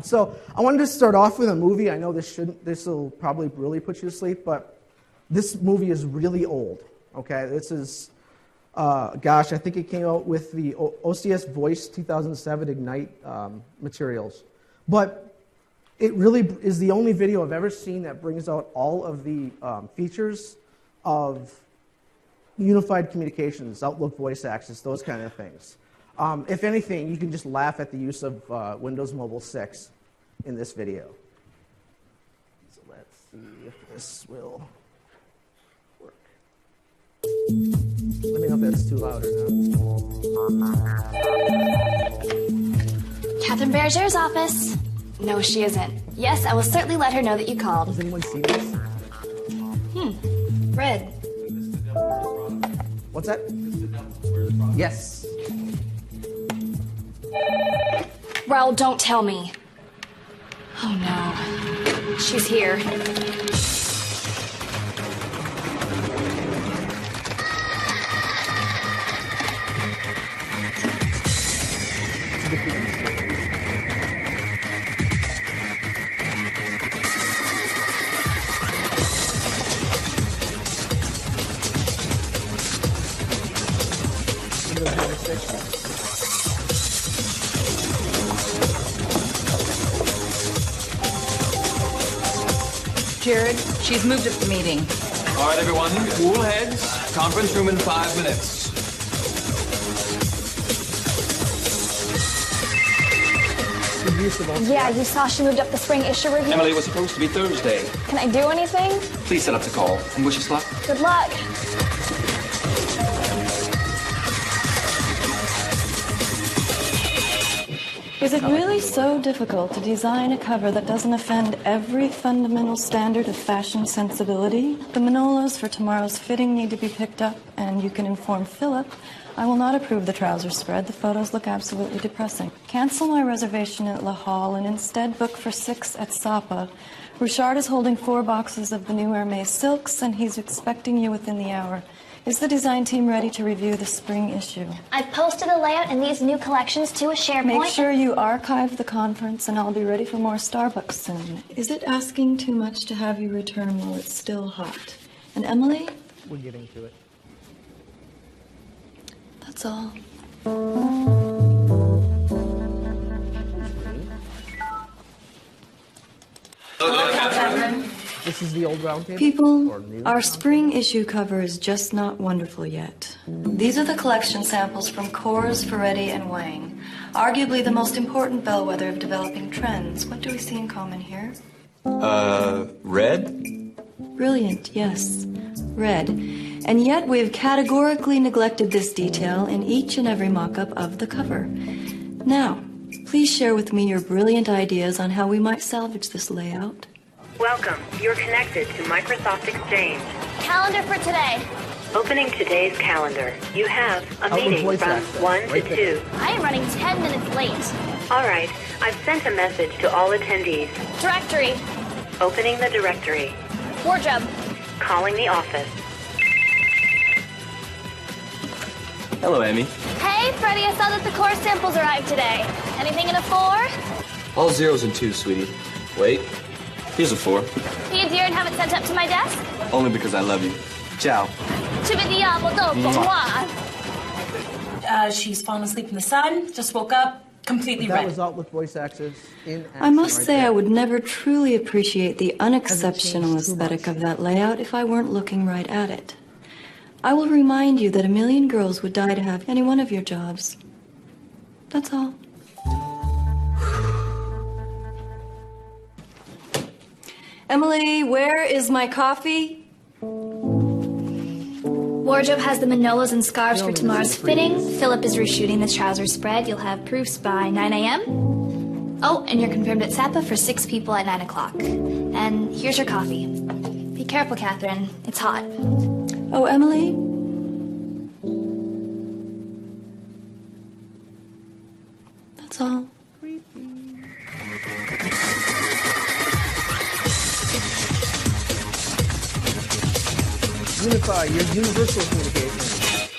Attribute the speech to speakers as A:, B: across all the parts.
A: So I wanted to start off with a movie. I know this will probably really put you to sleep, but this movie is really old. Okay, this is, gosh, I think it came out with the OCS Voice 2007 Ignite materials. But it really is the only video I've ever seen that brings out all of the features of unified communications, Outlook voice access, those kind of things. If anything, you can just laugh at the use of Windows Mobile 6 in this video. So let's see if this will work. Let me know if that's too loud or not.
B: Catherine Berger's office. No, she isn't. Yes, I will certainly let her know that you called.
A: Has anyone seen this?
B: Red.
A: What's that? Yes.
B: Raoul, don't tell me. Oh no. She's here.
C: Jared, she's moved up the meeting.
D: All right, everyone, cool heads. Conference room in 5 minutes.
B: Yeah, you saw she moved up the spring issue review.
D: Emily, it was supposed to be Thursday.
B: Can I do anything?
D: Please set up the call and wish us luck.
B: Good luck.
E: Is it really so difficult to design a cover that doesn't offend every fundamental standard of fashion sensibility? The manolas for tomorrow's fitting need to be picked up, and you can inform Philip I will not approve the trouser spread. The photos look absolutely depressing. Cancel my reservation at La Hall and instead book for 6 at Sapa. Bouchard is holding 4 boxes of the new Hermès silks, and he's expecting you within the hour. Is the design team ready to review the spring issue?
B: I've posted a layout in these new collections to a SharePoint.
E: Make sure you archive the conference, and I'll be ready for more Starbucks soon. Is it asking too much to have you return while it's still hot? And Emily?
A: We're getting to it.
E: That's all.
A: This is the old round table?
E: People, our spring issue cover is just not wonderful yet. These are the collection samples from Kors, Ferretti, and Wang. Arguably the most important bellwether of developing trends. What do we see in common here?
D: Red?
E: Brilliant, yes. Red. And yet we've categorically neglected this detail in each and every mock-up of the cover. Now, please share with me your brilliant ideas on how we might salvage this layout.
F: Welcome. You're connected to Microsoft Exchange.
B: Calendar for today.
F: Opening today's calendar. You have a meeting from 1 to 2.
B: I am running 10 minutes late.
F: All right. I've sent a message to all attendees.
B: Directory.
F: Opening the directory.
B: Wardrobe.
F: Calling the office.
D: Hello, Amy.
B: Hey, Freddie, I saw that the core samples arrived today. Anything in a 4?
D: All 0s and 2s, sweetie. Wait. Here's a 4.
B: Be a dear and have it sent up to my desk?
D: Only because I love you. Ciao.
B: Ci vediamo dopo.
C: She's fallen asleep in the sun, just woke up, completely
A: That
C: red.
A: was Outlook voice access in action.
E: I must
A: right
E: say
A: there.
E: I would never truly appreciate the unexceptional aesthetic of that layout if I weren't looking right at it. I will remind you that a million girls would die to have any one of your jobs. That's all. Emily, where is my coffee?
B: Wardrobe has the manolas and scarves for tomorrow's fitting. Philip is reshooting the trouser spread. You'll have proofs by 9 a.m. Oh, and you're confirmed at SAPA for 6 people at 9 o'clock. And here's your coffee. Be careful, Catherine. It's hot.
E: Oh, Emily? That's all.
A: Unify your universal communication.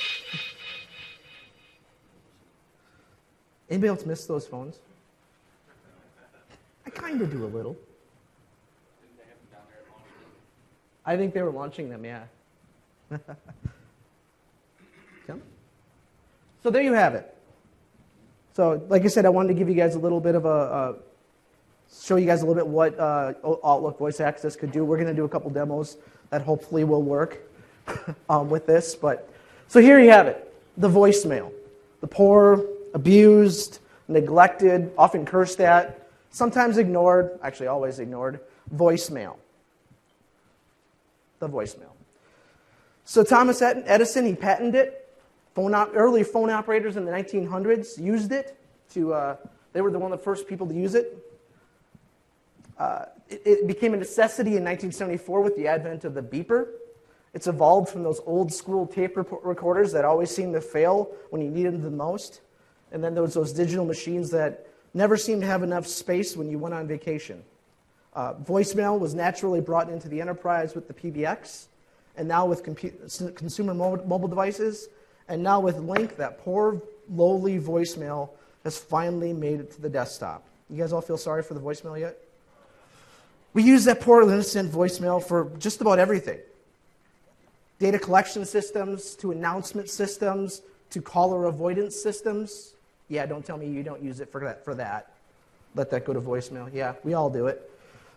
A: Anybody else miss those phones? kind of do a little. I think they were launching them, yeah. So there you have it. So like I said, I wanted to give you guys a little bit of show you guys a little bit what Outlook Voice Access could do. We're going to do a couple demos that hopefully will work with this. But so here you have it, the voicemail. The poor, abused, neglected, often cursed at, sometimes ignored, actually always ignored, voicemail. The voicemail. So Thomas Edison, he patented it. Early phone operators in the 1900s used it. They were one of the first people to use it. It became a necessity in 1974 with the advent of the beeper. It's evolved from those old school tape recorders that always seemed to fail when you needed them the most. And then there was those digital machines that never seemed to have enough space when you went on vacation. Voicemail was naturally brought into the enterprise with the PBX, and now with consumer mobile devices, and now with Lync, that poor, lowly voicemail has finally made it to the desktop. You guys all feel sorry for the voicemail yet? We use that poor, innocent voicemail for just about everything. Data collection systems, to announcement systems, to caller avoidance systems. Yeah, don't tell me you don't use it for that. Let that go to voicemail. Yeah, we all do it.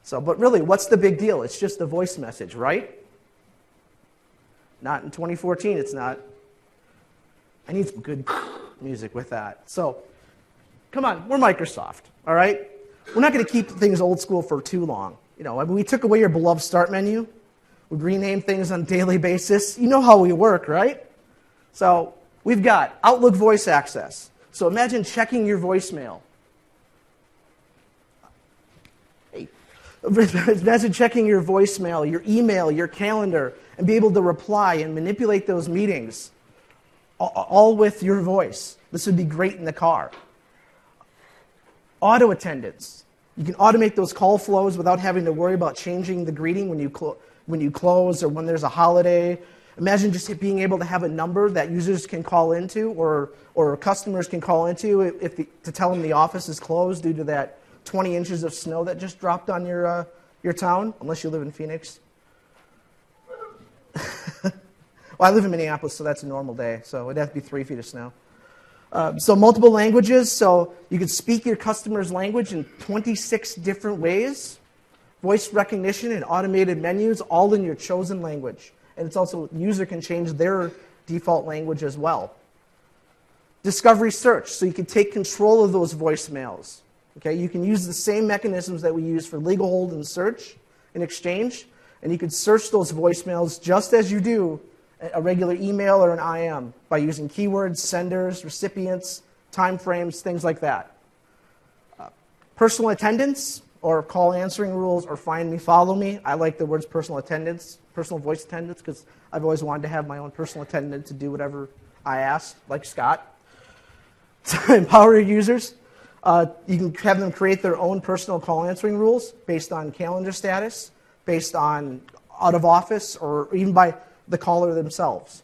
A: But really, what's the big deal? It's just a voice message, right? Not in 2014, it's not. I need some good music with that. So, come on, we're Microsoft, all right? We're not going to keep things old school for too long. We took away your beloved start menu. We rename things on a daily basis. You know how we work, right? So, we've got Outlook Voice Access. So imagine checking your voicemail. Imagine checking your voicemail, your email, your calendar, and be able to reply and manipulate those meetings, all with your voice. This would be great in the car. Auto attendance. You can automate those call flows without having to worry about changing the greeting when you close or when there's a holiday. Imagine just being able to have a number that users can call into or customers can call into to tell them the office is closed due to that 20 inches of snow that just dropped on your town, unless you live in Phoenix. Well, I live in Minneapolis, so that's a normal day. So it'd have to be 3 feet of snow. So multiple languages. So you could speak your customer's language in 26 different ways. Voice recognition and automated menus, all in your chosen language. And it's also, the user can change their default language as well. Discovery search, so you can take control of those voicemails. Okay, you can use the same mechanisms that we use for legal hold and search in Exchange, and you can search those voicemails just as you do a regular email or an IM by using keywords, senders, recipients, time frames, things like that. Personal attendance, or call answering rules, or find me, follow me. I like the words personal attendance, personal voice attendance, because I've always wanted to have my own personal attendant to do whatever I ask, like Scott. To empower your users, you can have them create their own personal call answering rules based on calendar status, based on out of office, or even by the caller themselves.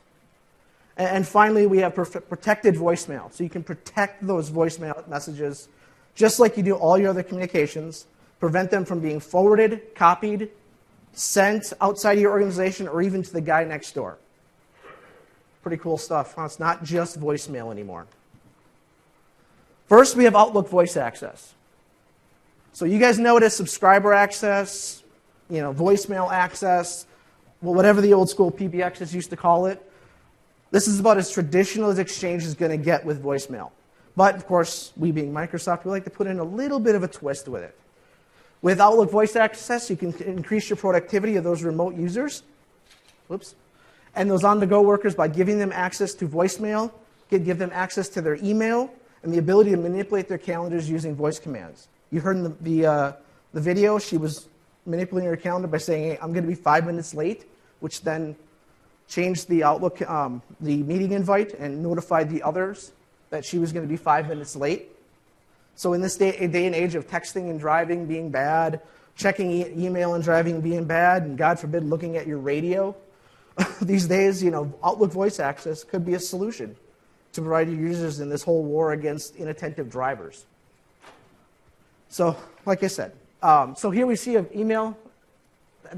A: And finally, we have protected voicemail. So you can protect those voicemail messages just like you do all your other communications, prevent them from being forwarded, copied, sent outside your organization, or even to the guy next door. Pretty cool stuff, huh? It's not just voicemail anymore. First, we have Outlook Voice Access. So you guys know it as subscriber access, voicemail access, whatever the old school PBXs used to call it. This is about as traditional as Exchange is going to get with voicemail. But, of course, we being Microsoft, we like to put in a little bit of a twist with it. With Outlook Voice Access, you can increase your productivity of those remote users, and those on-the-go workers by giving them access to voicemail, give them access to their email, and the ability to manipulate their calendars using voice commands. You heard in the video, she was manipulating her calendar by saying, hey, I'm going to be 5 minutes late, which then changed the Outlook, the meeting invite, and notified the others that she was going to be 5 minutes late. So in this day and age of texting and driving being bad, checking email and driving being bad, and God forbid looking at your radio, these days, Outlook Voice Access could be a solution to provide your users in this whole war against inattentive drivers. So, like I said, So here we see an email.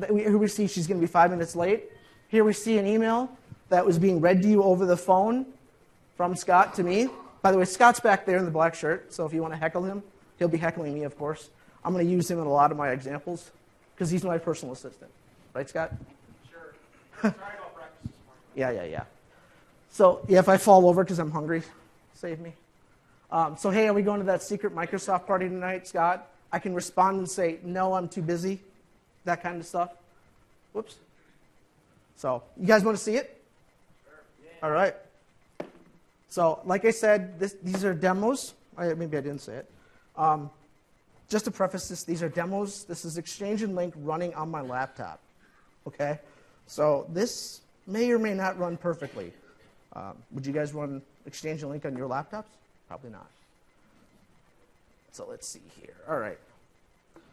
A: Here we see she's going to be 5 minutes late. Here we see an email that was being read to you over the phone from Scott to me. By the way, Scott's back there in the black shirt, so if you want to heckle him, he'll be heckling me, of course. I'm going to use him in a lot of my examples because he's my personal assistant. Right, Scott?
G: Sure. Sorry about breakfast this morning.
A: Yeah. So, yeah, if I fall over because I'm hungry, save me. So, hey, are we going to that secret Microsoft party tonight, Scott? I can respond and say, no, I'm too busy, that kind of stuff. Whoops. So, you guys want to see it?
G: Sure. Yeah.
A: All right. So, like I said, these are demos. Maybe I didn't say it. Just to preface this, these are demos. This is Exchange and Lync running on my laptop. Okay? So, this may or may not run perfectly. Would you guys run Exchange and Lync on your laptops? Probably not. So let's see here. All right.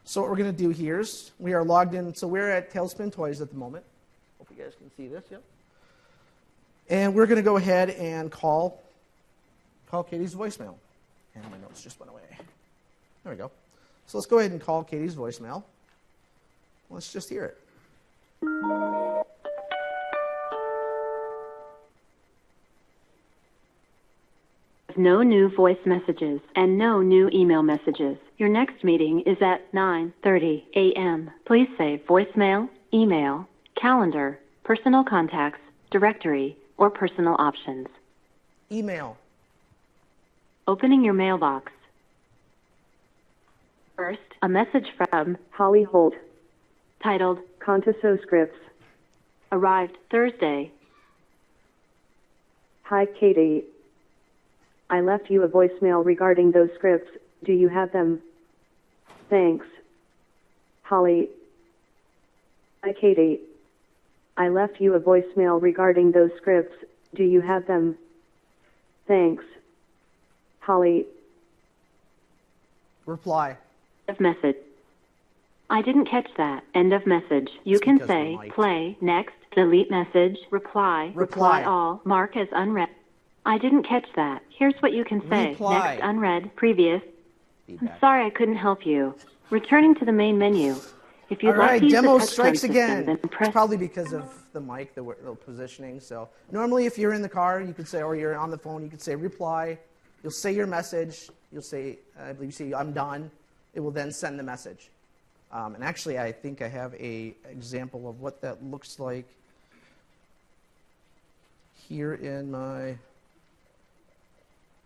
A: So what we're going to do here is we are logged in. So we're at Tailspin Toys at the moment. Hope you guys can see this. Yep. And we're going to go ahead and call Katie's voicemail. And my notes just went away. There we go. So let's go ahead and call Katie's voicemail. Let's just hear it.
F: No new voice messages and no new email messages. Your next meeting is at 9:30 a.m. Please save voicemail, email, calendar, personal contacts, directory, or personal options.
A: Email.
F: Opening your mailbox. First, a message from Holly Holt titled Contoso Scripts. Arrived Thursday. Hi, Katie. I left you a voicemail regarding those scripts. Do you have them? Thanks. Holly. Hi, Katie. I left you a voicemail regarding those scripts. Do you have them? Thanks. Holly.
A: Reply.
F: End of message. I didn't catch that. End of message. You can say play, next, delete message, reply all, mark as unread. I didn't catch that. Here's what you can say.
A: Reply.
F: Next, unread, previous. I'm sorry I couldn't help you. Returning to the main menu. If you'd
A: All
F: like
A: right,
F: to use
A: demo
F: the touch
A: strikes
F: tone
A: again.
F: system, then
A: It's
F: press
A: probably because of the mic, the positioning. So normally if you're in the car, you could say, or you're on the phone, you could say reply. You'll say your message. You'll say, I believe you say, I'm done. It will then send the message. And actually, I think I have an example of what that looks like here in my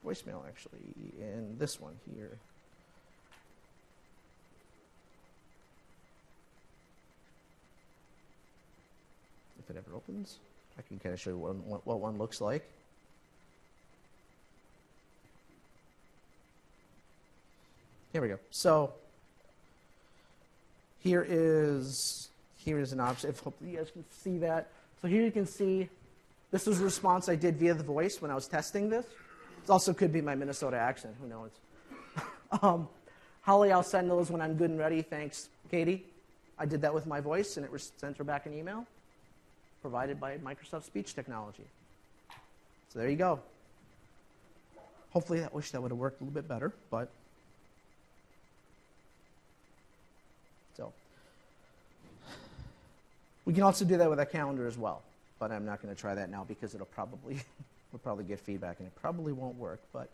A: voicemail, actually, in this one here. If it ever opens, I can kind of show you what one looks like. Here we go. So here is an option. If hopefully you guys can see that. So here you can see this was a response I did via the voice when I was testing this. It also could be my Minnesota accent. Who knows? Holly, I'll send those when I'm good and ready. Thanks, Katie. I did that with my voice, and it sent her back an email provided by Microsoft Speech Technology. So there you go. Hopefully, I wish that would have worked a little bit better, but so we can also do that with a calendar as well. But I'm not going to try that now because we'll probably get feedback and it probably won't work. But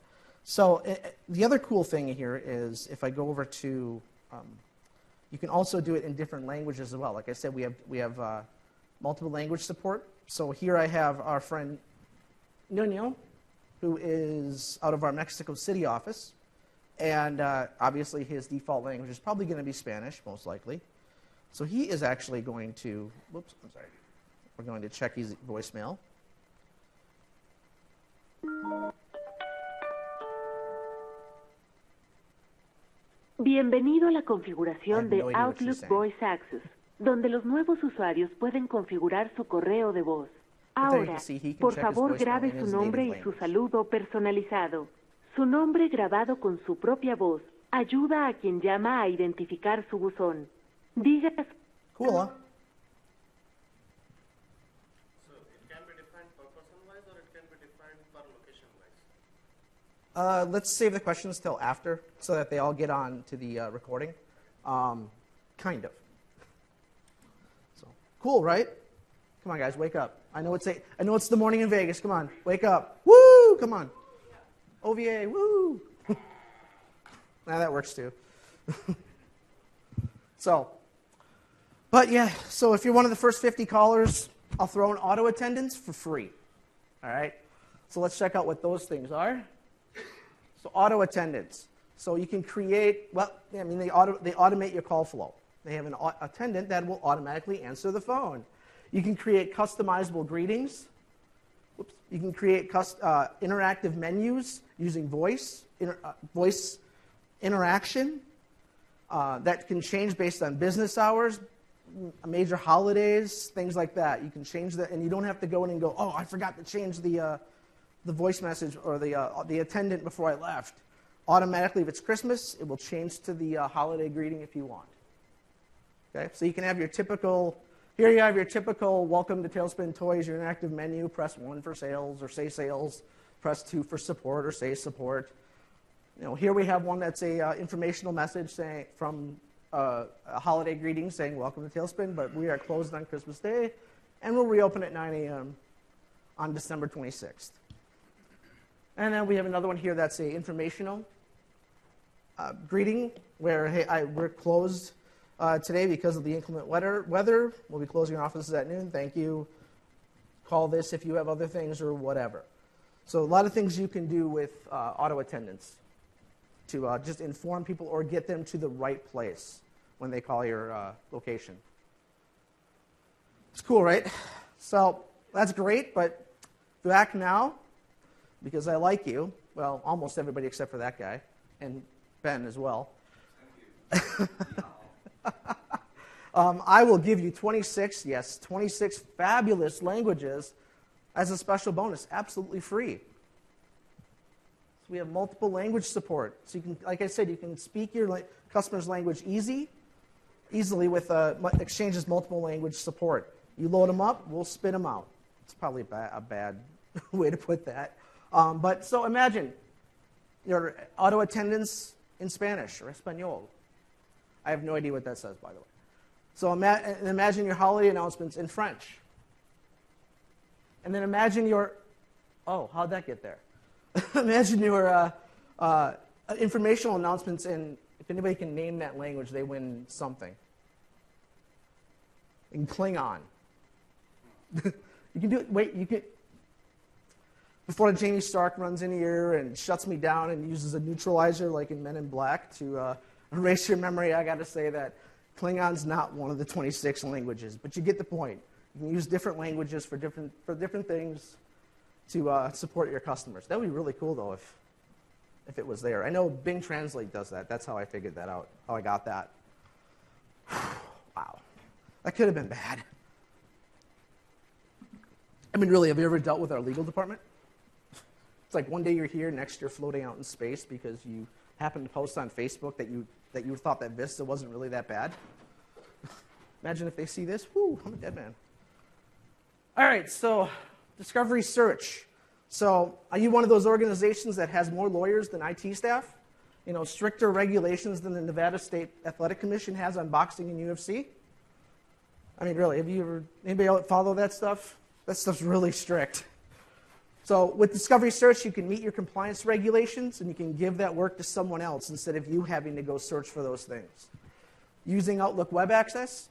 A: so the other cool thing here is if I go over to, you can also do it in different languages as well. Like I said, we have multiple language support. So here I have our friend Nuno, who is out of our Mexico City office, and obviously his default language is probably going to be Spanish, most likely. So he is actually going to, whoops, I'm sorry. We're going to check his voicemail.
F: Bienvenido a la configuración de
A: no idea what she's
F: Outlook
A: saying.
F: Voice Access, donde los nuevos usuarios pueden configurar su correo de voz.
A: But there you
F: Ahora,
A: can see he can
F: por
A: check his
F: favor,
A: voicemail
F: grabe
A: in
F: su
A: his
F: nombre
A: native
F: y su
A: language.
F: saludo personalizado. Su nombre grabado con su propia voz ayuda a quien llama a identificar su buzón. Diga
A: Cool, huh?
G: So it can be defined per person-wise or it can be defined per location-wise?
A: Let's save the questions till after so that they all get on to the recording. Kind of. So cool, right? Come on, guys, wake up. I know it's the morning in Vegas. Come on, wake up. Woo! Come on. OVA, woo! Now that works too. So if you're one of the first 50 callers, I'll throw in auto attendance for free. All right? So let's check out what those things are. So auto attendance. So you can create, they automate your call flow. They have an attendant that will automatically answer the phone. You can create customizable greetings. You can create interactive menus using voice interaction that can change based on business hours, major holidays, things like that. You can change that, and you don't have to go in and go, oh, I forgot to change the voice message or the attendant before I left. Automatically, if it's Christmas, it will change to the holiday greeting if you want. Okay, so you can have your typical. Here you have your typical welcome to Tailspin Toys, your interactive menu. Press 1 for sales or say sales. Press 2 for support or say support. Here we have one that's a informational message saying from a holiday greeting saying welcome to Tailspin, but we are closed on Christmas Day, and we'll reopen at 9 a.m. on December 26th. And then we have another one here that's a informational greeting where, hey, we're closed today because of the inclement weather. We'll be closing our offices at noon. Thank you. Call this if you have other things or whatever. So a lot of things you can do with auto attendance to just inform people or get them to the right place when they call your location. It's cool, right? So that's great, but back now, because I like you, well, almost everybody except for that guy, and Ben as well. I will give you 26 fabulous languages as a special bonus, absolutely free. So we have multiple language support. So you can, like I said, you can speak your customer's language easily with Exchange's multiple language support. You load them up, we'll spit them out. It's probably a bad way to put that. But so imagine your auto attendance in Spanish or Espanol. I have no idea what that says, by the way. So imagine your holiday announcements in French. And then imagine how'd that get there? Imagine your informational announcements in, if anybody can name that language, they win something. In Klingon. You can do it, before Jamie Stark runs in here and shuts me down and uses a neutralizer like in Men in Black to erase your memory, I got to say that Klingon's not one of the 26 languages, but you get the point. You can use different languages for different things to support your customers. That would be really cool, though, if it was there. I know Bing Translate does that. That's how I figured that out, how I got that. Wow. That could have been bad. I mean, really, have you ever dealt with our legal department? It's like one day you're here, next you're floating out in space because you happened to post on Facebook that you thought that Vista wasn't really that bad. Imagine if they see this. Whoo, I'm a dead man. All right, so Discovery Search. So are you one of those organizations that has more lawyers than IT staff? Stricter regulations than the Nevada State Athletic Commission has on boxing and UFC? I mean, really, anybody else follow that stuff? That stuff's really strict. So with Discovery Search, you can meet your compliance regulations, and you can give that work to someone else instead of you having to go search for those things. Using Outlook Web Access,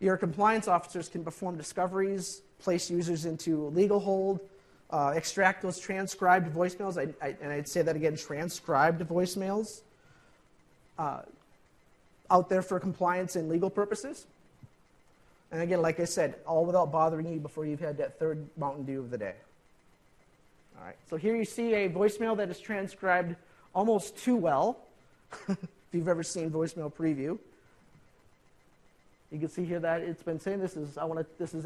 A: your compliance officers can perform discoveries, place users into legal hold, extract those transcribed voicemails, and I'd say that again, transcribed voicemails, out there for compliance and legal purposes. And again, like I said, all without bothering you before you've had that third Mountain Dew of the day. All right, so here you see a voicemail that is transcribed almost too well, if you've ever seen voicemail preview. You can see here that it's been saying this is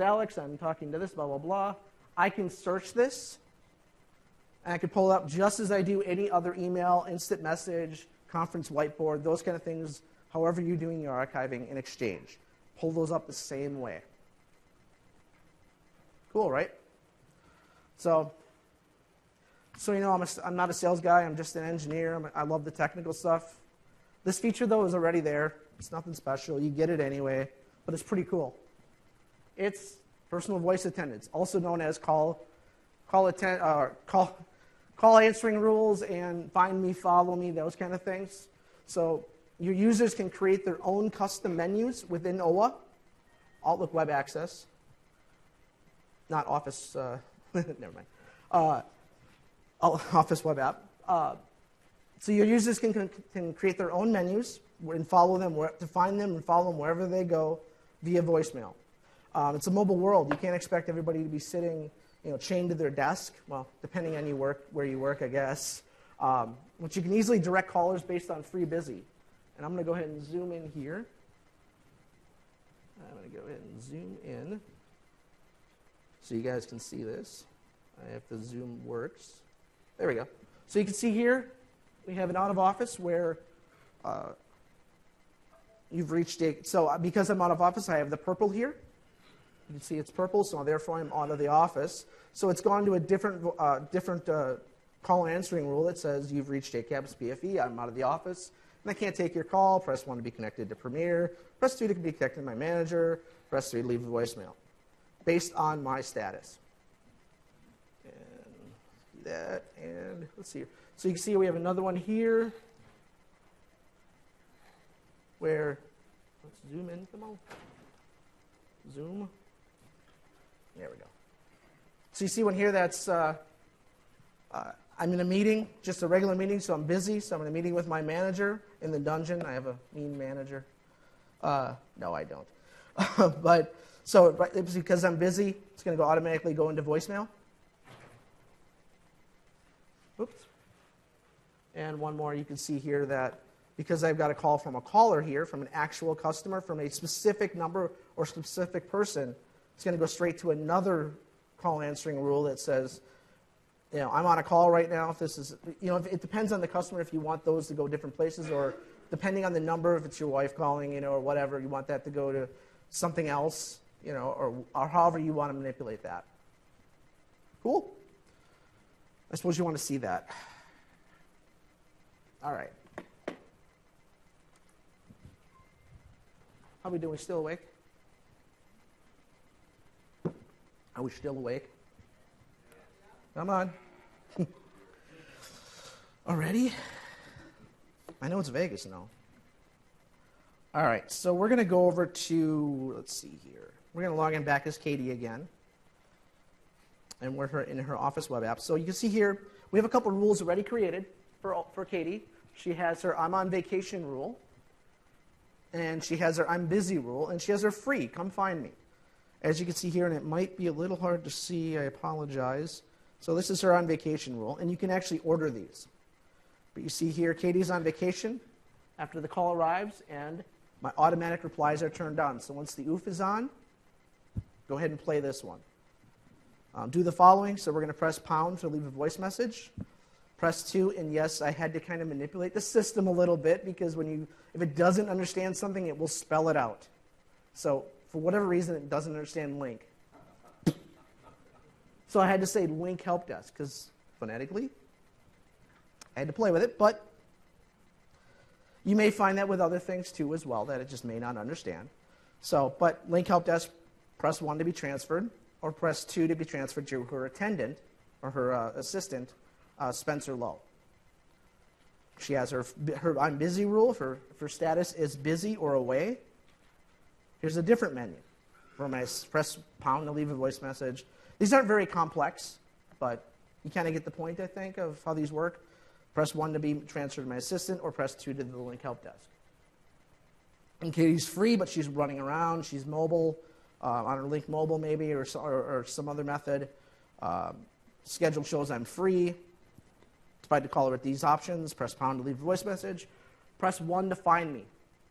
A: Alex, I'm talking to this, blah, blah, blah. I can search this, and I can pull it up just as I do any other email, instant message, conference whiteboard, those kind of things, however you're doing your archiving in Exchange. Pull those up the same way. Cool, right? So I'm not a sales guy. I'm just an engineer. I love the technical stuff. This feature, though, is already there. It's nothing special. You get it anyway, but it's pretty cool. It's personal voice attendants, also known as call answering rules and find me, follow me, those kind of things. So your users can create their own custom menus within OWA, Outlook Web Access, not Office, never mind, Office Web App. So your users can create their own menus and follow them, to find them and follow them wherever they go via voicemail. It's a mobile world. You can't expect everybody to be sitting, chained to their desk. Well, depending on where you work, I guess. But you can easily direct callers based on free busy. And I'm going to go ahead and zoom in here. I'm going to go ahead and zoom in so you guys can see this. If the zoom works. There we go. So you can see here, we have an out of office where you've reached a, so because I'm out of office, I have the purple here. You can see it's purple, so therefore I'm out of the office. So it's gone to a different call answering rule that says you've reached JCAPS PFE, I'm out of the office, and I can't take your call. Press 1 to be connected to Premier. Press 2 to be connected to my manager. Press 3 to leave a voicemail based on my status. And do that, and let's see. So you can see we have another one here where, let's zoom in, come on. Zoom. There we go. So you see one here that's, I'm in a meeting, just a regular meeting, so I'm busy. So I'm in a meeting with my manager in the dungeon. I have a mean manager. No, I don't. But so because I'm busy, it's going to automatically go into voicemail. Oops. And one more, you can see here that because I've got a call from a caller here, from an actual customer, from a specific number or specific person, it's going to go straight to another call answering rule that says, I'm on a call right now. If this is, it depends on the customer if you want those to go different places, or depending on the number, if it's your wife calling, or whatever, you want that to go to something else, or however you want to manipulate that. Cool? I suppose you want to see that. All right. How are we doing? Still awake? Are we still awake? Come on. Already? I know it's Vegas now. All right, so we're going to go over to, let's see here. We're going to log in back as Katie again. And we're in her Office web app. So you can see here, we have a couple rules already created for Katie. She has her I'm on vacation rule. And she has her I'm busy rule. And she has her free, come find me. As you can see here, and it might be a little hard to see, I apologize. So this is her on vacation rule, and you can actually order these. But you see here, Katie's on vacation after the call arrives, and my automatic replies are turned on. So once the OOF is on, go ahead and play this one. Do the following. So we're going to press pound to leave a voice message. Press 2, and yes, I had to kind of manipulate the system a little bit because if it doesn't understand something, it will spell it out. So for whatever reason, it doesn't understand Lync. So I had to say Lync help desk because phonetically, I had to play with it. But you may find that with other things too as well, that it just may not understand. So, but Lync help desk, press 1 to be transferred, or press 2 to be transferred to her attendant or her assistant, Spencer Lowe. She has her I'm busy rule. If her status is busy or away, here's a different menu. Where I press pound to leave a voice message. These aren't very complex, but you kind of get the point, I think, of how these work. Press 1 to be transferred to my assistant, or press 2 to the Lync help desk. And Katie's free, but she's running around. She's mobile, on her Lync mobile maybe, or some other method. Schedule shows I'm free. If I had to call her with these options, press pound to leave a voice message. Press 1 to find me.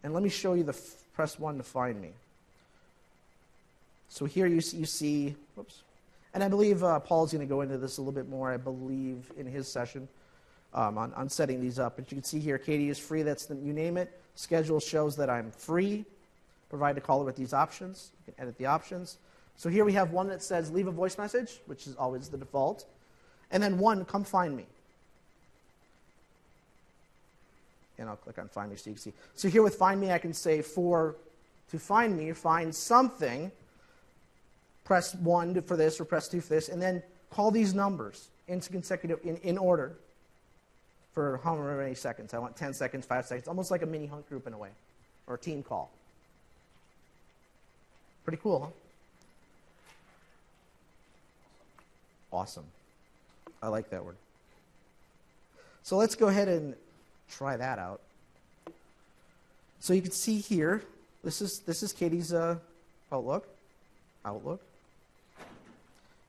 A: And let me show you the press 1 to find me. So here you see, whoops. And I believe Paul's going to go into this a little bit more, I believe, in his session on setting these up. But you can see here, Katie is free. That's you name it. Schedule shows that I'm free. Provide a caller with these options. You can edit the options. So here we have one that says leave a voice message, which is always the default. And then 1, come find me. and I'll click on Find Me so you can see. So here with Find Me, I can say to find me, find something, press 1 for this or press 2 for this, and then call these numbers into consecutive in order for however many seconds. I want 10 seconds, 5 seconds, almost like a mini hunt group in a way, or a team call. Pretty cool, huh? Awesome. I like that word. So let's go ahead and try that out. So you can see here, this is Katie's Outlook.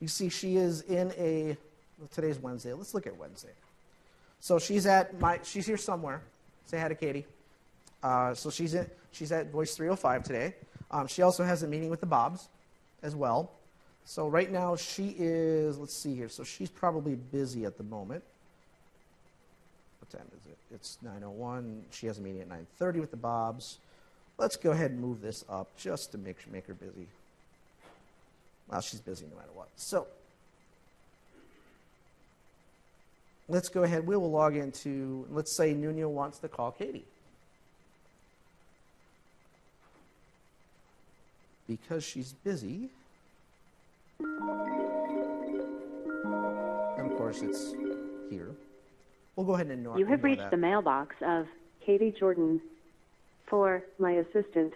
A: You see she is in today's Wednesday. Let's look at Wednesday. So she's here somewhere. Say hi to Katie. So she's at Voice 305 today. She also has a meeting with the Bobs as well. So right now she is, let's see here. So she's probably busy at the moment. What time is it? It's 9:01. She has a meeting at 9:30 with the Bobs. Let's go ahead and move this up just to make her busy. Well, she's busy no matter what. So let's go ahead. We will log into, let's say Nuno wants to call Katie. Because she's busy. And of course, it's here. We'll go ahead and ignore
F: You have reached
A: that.
F: the mailbox of Katie Jordan. For my assistant,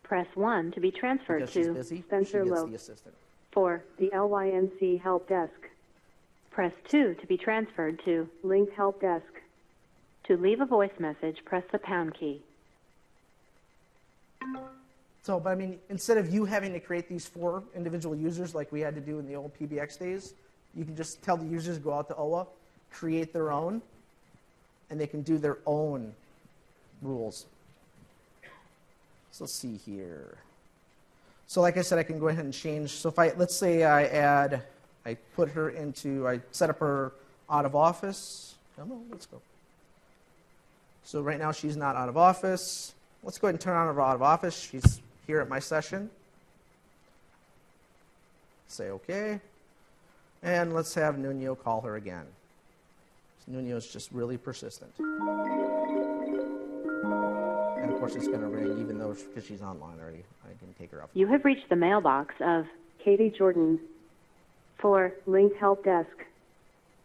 F: press 1 to be transferred
A: Because she's
F: to
A: busy,
F: Spencer
A: she gets
F: Lowe.
A: the assistant.
F: For the LYNC help desk, press 2 to be transferred to Lync help desk. To leave a voice message, press the pound key.
A: So, but I mean, instead of you having to create these 4 individual users like we had to do in the old PBX days, you can just tell the users to go out to OWA, create their own, and they can do their own rules. So let's see here. So like I said, I can go ahead and change. So if let's say I set up her out of office. Come on, let's go. So right now she's not out of office. Let's go ahead and turn on her out of office. She's here at my session. Say okay. And let's have Nuno call her again. Nuno's just really persistent. And of course it's going to ring even though because she's online already. I can take her off.
F: You have reached the mailbox of Katie Jordan. For Lync help desk,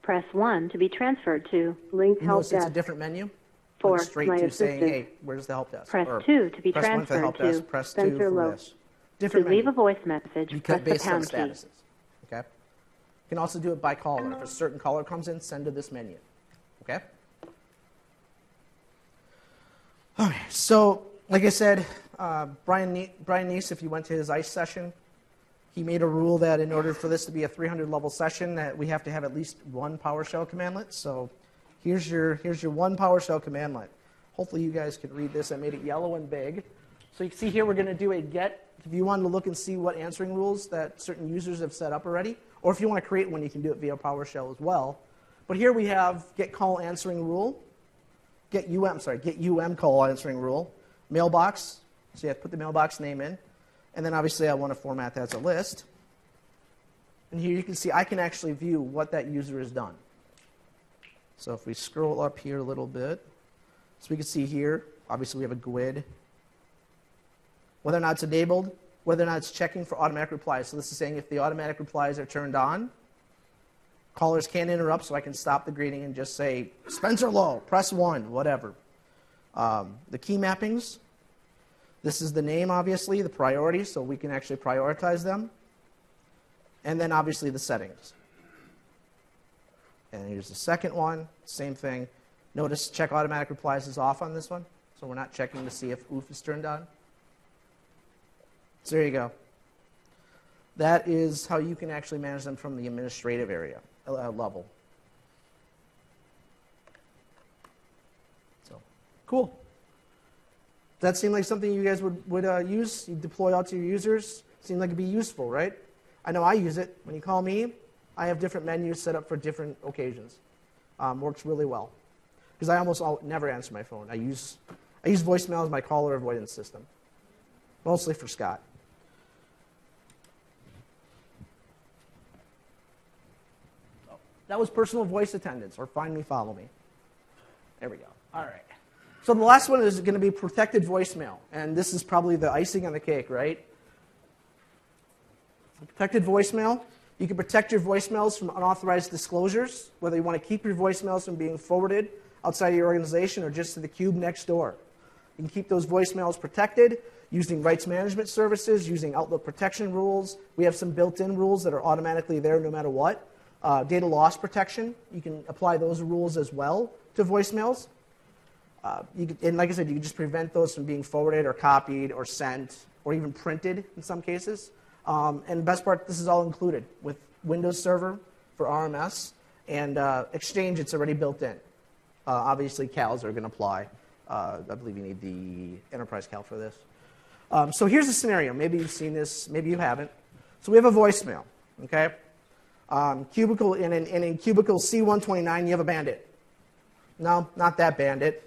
F: press 1 to be transferred to Lync help
A: It's a
F: desk.
A: different menu.
F: For
A: Went straight
F: my
A: to
F: assistant,
A: saying, hey, where's the help desk?
F: press
A: Or
F: 2 to be
A: press 1 for the
F: transferred
A: help
F: to
A: desk, press 2
F: Spencer
A: for
F: Lowe.
A: this.
F: To
A: Different
F: leave
A: menu.
F: a voice message, press the
A: Based on
F: pound key.
A: statuses. Okay? You can also do it by caller. If a certain caller comes in, send to this menu. Okay? All right. So, like I said, Brian Neese, if you went to his ICE session, he made a rule that in order for this to be a 300-level session, that we have to have at least 1 PowerShell commandlet. So here's your 1 PowerShell commandlet. Hopefully you guys can read this. I made it yellow and big. So you can see here we're going to do a get. If you wanted to look and see what answering rules that certain users have set up already, or if you want to create one, you can do it via PowerShell as well. But here we have get call answering rule, get UM call answering rule, mailbox. So you have to put the mailbox name in. And then obviously I want to format that as a list. And here you can see I can actually view what that user has done. So if we scroll up here a little bit, so we can see here, obviously we have a GUID. Whether or not it's enabled, whether or not it's checking for automatic replies. So this is saying if the automatic replies are turned on, callers can't interrupt, so I can stop the greeting and just say, Spencer Lowe, press 1, whatever. The key mappings. This is the name, obviously, the priority, so we can actually prioritize them. And then, obviously, the settings. And here's the second one, same thing. Notice check automatic replies is off on this one, so we're not checking to see if OOF is turned on. So there you go. That is how you can actually manage them from the administrative area level. So, cool. Does that seem like something you guys would use? You deploy out to your users? Seems like it'd be useful, right? I know I use it. When you call me, I have different menus set up for different occasions. Works really well. Because I almost never answer my phone. I use voicemail as my caller avoidance system. Mostly for Scott. That was personal voice attendance, or find me, follow me. There we go. All right. So the last one is going to be protected voicemail. And this is probably the icing on the cake, right? Protected voicemail. You can protect your voicemails from unauthorized disclosures, whether you want to keep your voicemails from being forwarded outside of your organization or just to the cube next door. You can keep those voicemails protected using rights management services, using Outlook protection rules. We have some built-in rules that are automatically there no matter what. Data loss protection, you can apply those rules as well to voicemails. And like I said, you can just prevent those from being forwarded or copied or sent or even printed in some cases. And the best part, this is all included with Windows Server for RMS and Exchange, it's already built in. Obviously, CALs are going to apply. I believe you need the enterprise CAL for this. So here's a scenario. Maybe you've seen this, maybe you haven't. So we have a voicemail, okay? Cubicle, and in cubicle C129, you have a bandit. No, not that bandit.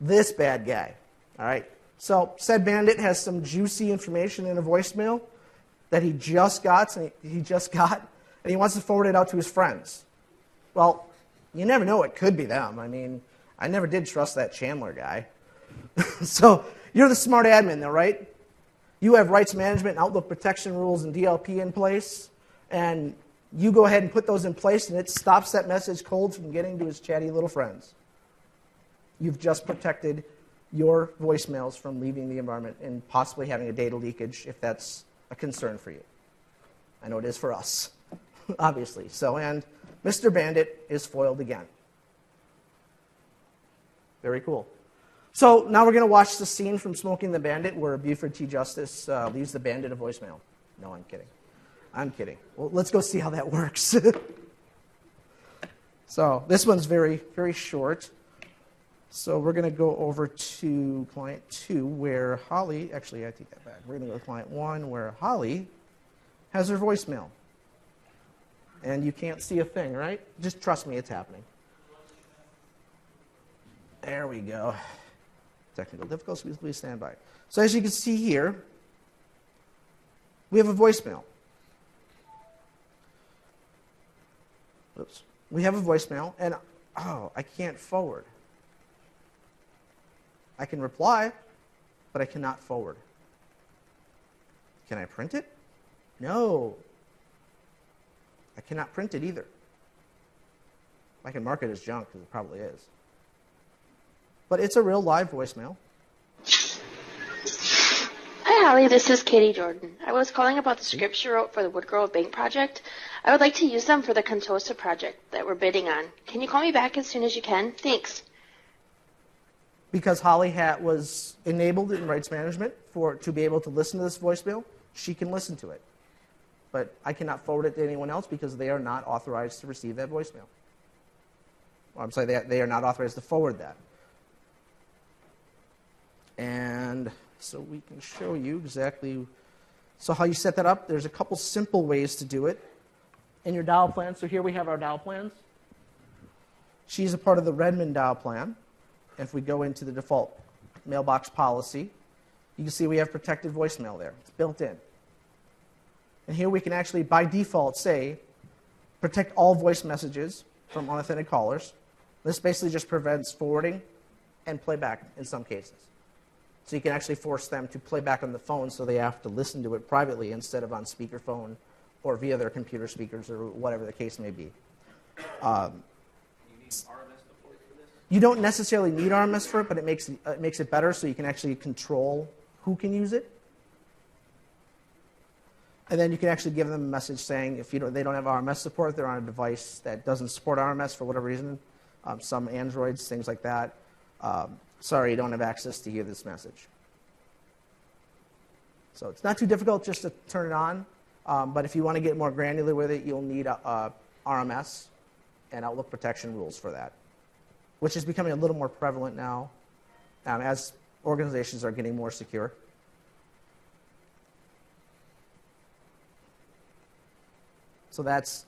A: This bad guy, all right? So said bandit has some juicy information in a voicemail that he just got, and he wants to forward it out to his friends. Well, you never know, it could be them. I mean, I never did trust that Chandler guy. So you're the smart admin though, right? You have rights management and Outlook protection rules and DLP in place, and you go ahead and put those in place, and it stops that message cold from getting to his chatty little friends. You've just protected your voicemails from leaving the environment and possibly having a data leakage if that's a concern for you. I know it is for us, obviously. So, and Mr. Bandit is foiled again. Very cool. So now we're going to watch the scene from Smoking the Bandit where Buford T. Justice leaves the bandit a voicemail. No, I'm kidding. I'm kidding. Well, let's go see how that works. So this one's very, very short. So we're going to go over to client 2 where Holly, actually I take that back. We're going to go to client 1 where Holly has her voicemail. And you can't see a thing, right? Just trust me, it's happening. There we go. Technical difficulties, please stand by. So as you can see here, we have a voicemail. Oops. We have a voicemail, and oh, I can't forward. I can reply, but I cannot forward. Can I print it? No. I cannot print it either. I can mark it as junk, because it probably is. But it's a real live voicemail.
H: Hi, Holly. This is Katie Jordan. I was calling about the scripts you wrote for the Woodgrove Bank project. I would like to use them for the Contosa project that we're bidding on. Can you call me back as soon as you can? Thanks.
A: Because Holly was enabled in rights management to be able to listen to this voicemail, she can listen to it. But I cannot forward it to anyone else because they are not authorized to receive that voicemail. Well, I'm sorry, they are not authorized to forward that. And so we can show you exactly how you set that up. There's a couple simple ways to do it in your dial plan. So here we have our dial plans. She's a part of the Redmond dial plan. If we go into the default mailbox policy, you can see we have protected voicemail there. It's built in. And here we can actually, by default, say, protect all voice messages from unauthentic callers. This basically just prevents forwarding and playback in some cases. So you can actually force them to play back on the phone so they have to listen to it privately instead of on speakerphone or via their computer speakers or whatever the case may be. You don't necessarily need RMS for it, but it makes it better so you can actually control who can use it. And then you can actually give them a message saying if they don't have RMS support, they're on a device that doesn't support RMS for whatever reason, some Androids, things like that. Sorry, you don't have access to hear this message. So it's not too difficult just to turn it on, but if you want to get more granular with it, you'll need RMS and Outlook protection rules for that, which is becoming a little more prevalent now as organizations are getting more secure. So that's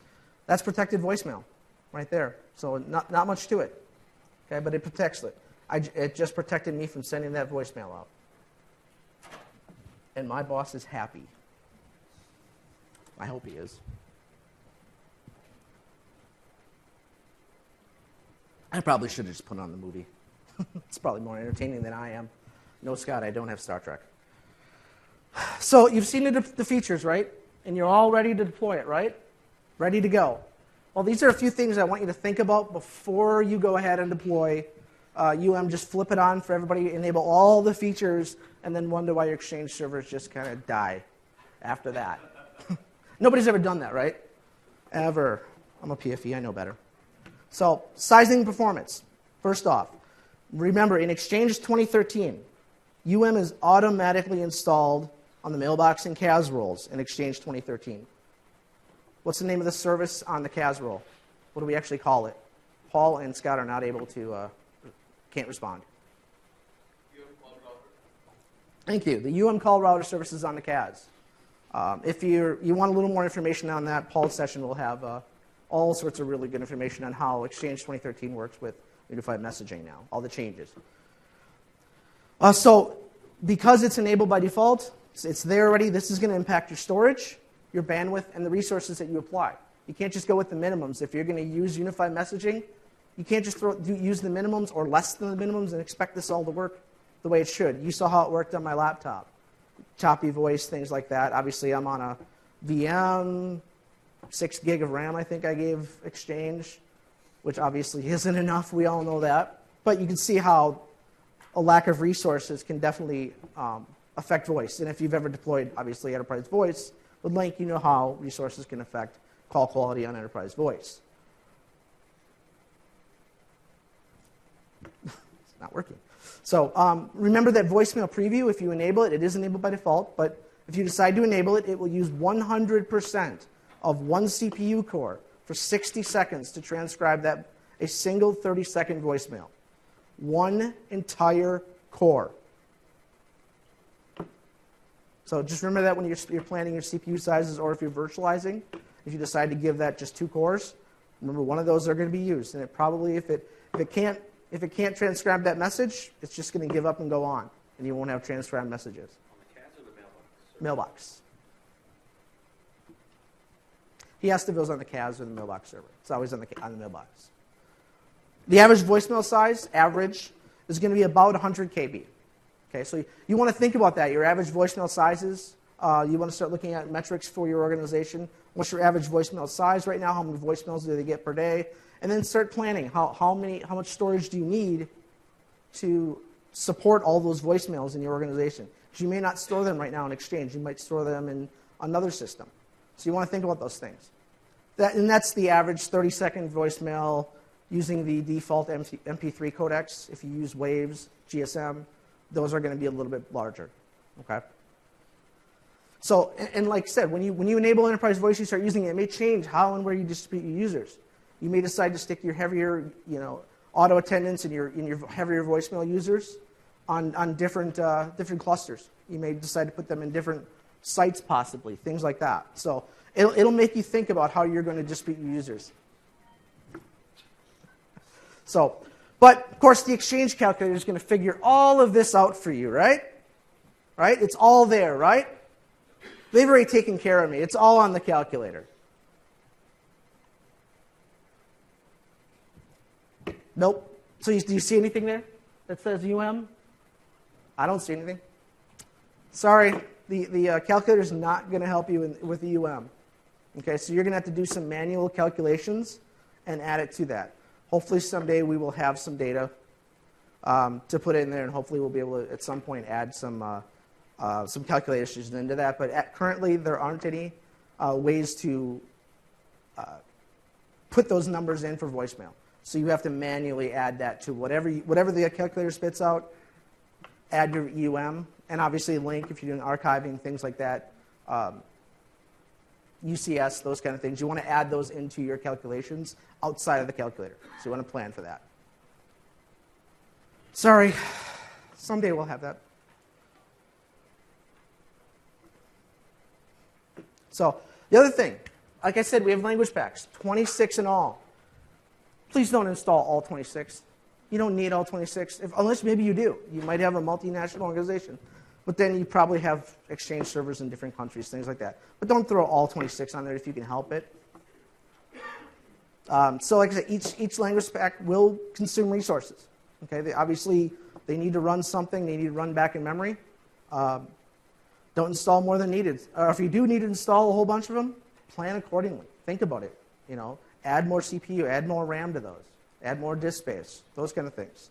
A: protected voicemail right there. So not much to it, okay, but it protects it. It just protected me from sending that voicemail out. And my boss is happy. I hope he is. I probably should have just put on the movie. It's probably more entertaining than I am. No, Scott, I don't have Star Trek. So you've seen the features, right? And you're all ready to deploy it, right? Ready to go. Well, these are a few things I want you to think about before you go ahead and deploy Just flip it on for everybody, enable all the features, and then wonder why your Exchange servers just kind of die after that. Nobody's ever done that, right? Ever. I'm a PFE, I know better. So, sizing performance. First off, remember, in Exchange 2013, is automatically installed on the mailbox and CAS roles in Exchange 2013. What's the name of the service on the CAS role? What do we actually call it? Paul and Scott are not able to, can't respond. Thank you. The call router service is on the CAS. If you want a little more information on that, Paul's session will have all sorts of really good information on how Exchange 2013 works with unified messaging now, all the changes. So because it's enabled by default, it's there already, this is going to impact your storage, your bandwidth, and the resources that you apply. You can't just go with the minimums. If you're going to use unified messaging, you can't just use the minimums or less than the minimums and expect this all to work the way it should. You saw how it worked on my laptop. Choppy voice, things like that. Obviously, I'm on a VM, 6 gig of RAM I think I gave Exchange, which obviously isn't enough. We all know that. But you can see how a lack of resources can definitely affect voice. And if you've ever deployed, obviously, enterprise voice with Lync, you know how resources can affect call quality on enterprise voice. It's not working. So remember that voicemail preview, if you enable it, it is enabled by default, but if you decide to enable it, it will use 100% of one CPU core for 60 seconds to transcribe that a single 30-second voicemail. One entire core. So just remember that when you're planning your CPU sizes, or if you're virtualizing, if you decide to give that just 2 cores, remember one of those are going to be used, and it probably, if it can't transcribe that message, it's just going to give up and go on, and you won't have transcribed messages.
G: On the CAS or the mailbox?
A: Mailbox. He asked if it was on the CAS or the mailbox server. It's always on the mailbox. The average voicemail size, average, is going to be about 100 KB. Okay, so you want to think about that. Your average voicemail sizes. You want to start looking at metrics for your organization. What's your average voicemail size right now? How many voicemails do they get per day? And then start planning. How much storage do you need to support all those voicemails in your organization? Because you may not store them right now in Exchange. You might store them in another system. So you want to think about those things. And that's the average 30-second voicemail using the default MP3 codecs. If you use Waves, GSM, those are going to be a little bit larger. Okay. So, and like I said, when you enable enterprise voice, you start using it, it may change how and where you distribute your users. You may decide to stick your heavier, auto attendants and your heavier voicemail users on different clusters. You may decide to put them in different sites, possibly, things like that. So it'll make you think about how you're going to distribute your users. So, but of course, the Exchange calculator is going to figure all of this out for you, right? Right? It's all there, right? They've already taken care of me. It's all on the calculator. Nope. So do you see anything there that says I don't see anything. Sorry, the calculator is not going to help you with the Okay, so you're going to have to do some manual calculations and add it to that. Hopefully someday we will have some data to put in there, and hopefully we'll be able to at some point add some calculations into that. But currently there aren't any ways to put those numbers in for voicemail. So you have to manually add that to whatever the calculator spits out, add your and obviously Lync if you're doing archiving, things like that, UCS, those kind of things. You want to add those into your calculations outside of the calculator. So you want to plan for that. Sorry, someday we'll have that. So the other thing, like I said, we have language packs, 26 in all. Please don't install all 26. You don't need all 26, unless maybe you do. You might have a multinational organization. But then you probably have Exchange servers in different countries, things like that. But don't throw all 26 on there if you can help it. So like I said, each language pack will consume resources. Okay, they need to run something. They need to run back in memory. Don't install more than needed. Or if you do need to install a whole bunch of them, plan accordingly. Think about it. Add more CPU, add more RAM to those, add more disk space, those kind of things.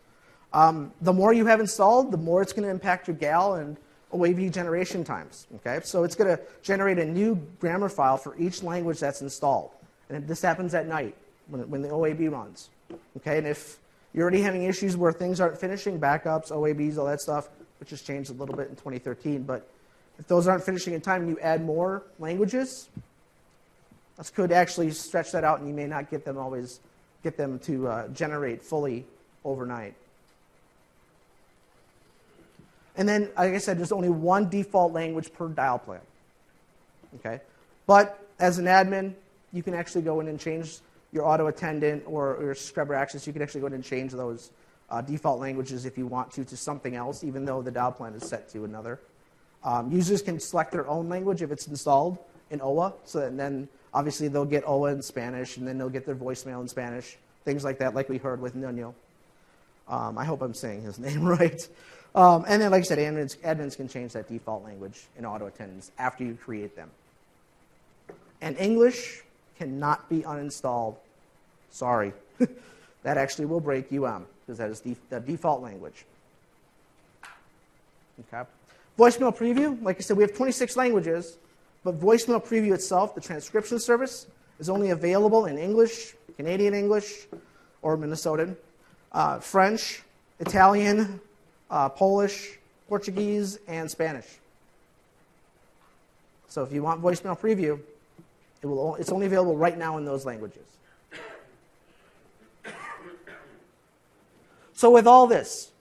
A: The more you have installed, the more it's going to impact your GAL and OAB generation times. Okay, so it's going to generate a new grammar file for each language that's installed, and this happens at night when the OAB runs. Okay, and if you're already having issues where things aren't finishing, backups, OABs, all that stuff, which has changed a little bit in 2013, but if those aren't finishing in time and you add more languages, this could actually stretch that out, and you may not get them to generate fully overnight. And then, like I said, there's only one default language per dial plan. Okay, but as an admin, you can actually go in and change your auto attendant or your subscriber access. You can actually go in and change those default languages if you want to something else, even though the dial plan is set to another. Users can select their own language if it's installed in OA, so that then obviously they'll get OA in Spanish, and then they'll get their voicemail in Spanish, things like that, like we heard with Nuno. I hope I'm saying his name right. And then, like I said, admins can change that default language in auto attendants after you create them. And English cannot be uninstalled. Sorry. That actually will break because that is the default language. Okay. Voicemail preview, like I said, we have 26 languages, but voicemail preview itself, the transcription service, is only available in English, Canadian English, or Minnesotan, French, Italian, Polish, Portuguese, and Spanish. So if you want voicemail preview, it's only available right now in those languages. So with all this,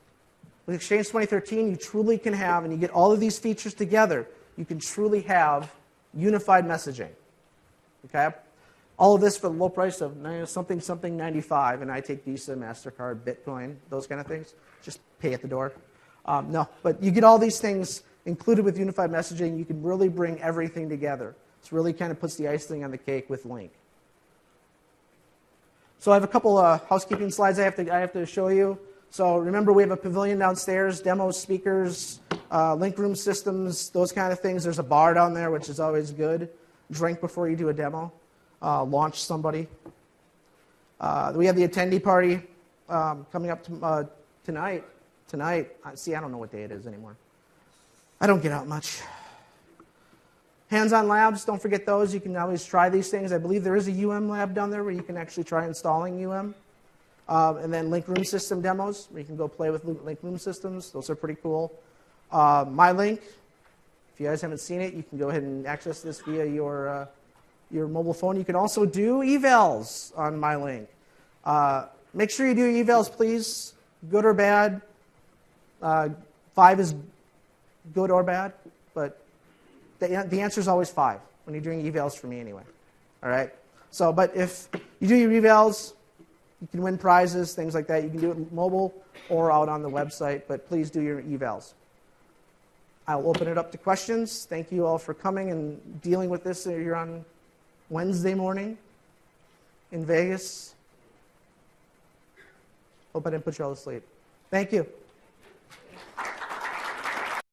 A: with Exchange 2013, you truly can have, and you get all of these features together, you can truly have unified messaging. Okay? All of this for the low price of something 95, and I take Visa, MasterCard, Bitcoin, those kind of things. Just pay at the door. No, but you get all these things included with unified messaging. You can really bring everything together. It really kind of puts the icing on the cake with Lync. So I have a couple housekeeping slides I have to show you. So remember, we have a pavilion downstairs, demos, speakers, link room systems, those kind of things. There's a bar down there, which is always good. Drink before you do a demo. Launch somebody. We have the attendee party coming up tonight. See, I don't know what day it is anymore. I don't get out much. Hands-on labs, don't forget those. You can always try these things. I believe there is a UM lab down there where you can actually try installing UM. And then link room system demos, where you can go play with link room systems. Those are pretty cool. MyLync, if you guys haven't seen it, you can go ahead and access this via your mobile phone. You can also do evals on MyLync. Make sure you do evals, please, good or bad. 5 is good or bad, but the answer is always 5 when you're doing evals for me anyway. All right? So, but if you do your evals, you can win prizes, things like that. You can do it mobile or out on the website, but please do your evals. I'll open it up to questions. Thank you all for coming and dealing with this here on Wednesday morning in Vegas. Hope I didn't put you all to sleep. Thank you.